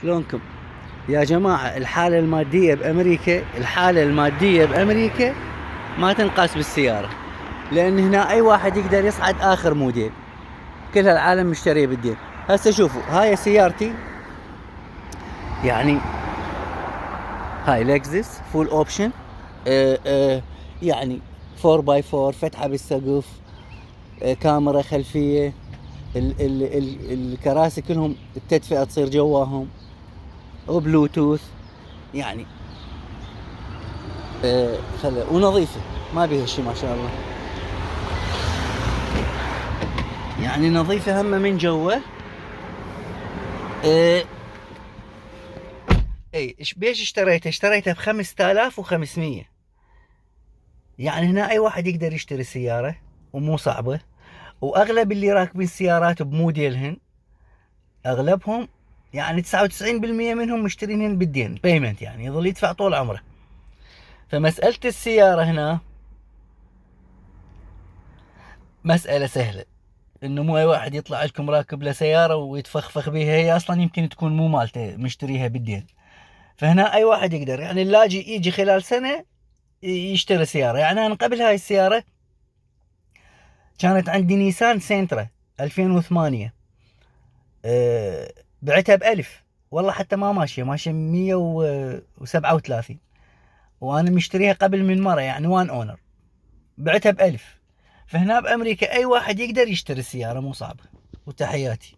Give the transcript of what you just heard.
شلونكم يا جماعة؟ الحالة المادية بأمريكا ما تنقاس بالسيارة، لأن هنا أي واحد يقدر يصعد آخر موديل، كل العالم مشتريه بالدين. هسه شوفوا، هاي سيارتي، يعني هاي لكزس فول اوبشن، يعني 4x4، فتحة بالسقف، كاميرا خلفية، الكراسي كلهم التدفئة تصير جواهم، وبلوتوث، يعني ونظيفة ما بيها شي ما شاء الله، يعني نظيفة هم من جوا. اي بيش اشتريتها ب5500. يعني هنا اي واحد يقدر يشتري سيارة ومو صعبة، واغلب اللي راكبين السيارات بموديلهن اغلبهم يعني 99% منهم مشترينهن بالدين بيمنت، يعني يظل يدفع طول عمره. فمسألة السيارة هنا مسألة سهلة، انه مو اي واحد يطلع لكم راكب له سيارة ويتفخفخ بيها، هي اصلا يمكن تكون مو مالته مشتريها بالدين. فهنا اي واحد يقدر، يعني اللاجئ يجي خلال سنة يشتري سيارة. يعني انا قبل هاي السيارة كانت عندي نيسان سينترا 2008، بعتها ب1000، والله حتى ما ماشية 137، وانا مشتريها قبل من مرة، يعني وان اونر، بعتها ب1000. فهنا بامريكا اي واحد يقدر يشتري سيارة، مو صعبة. وتحياتي.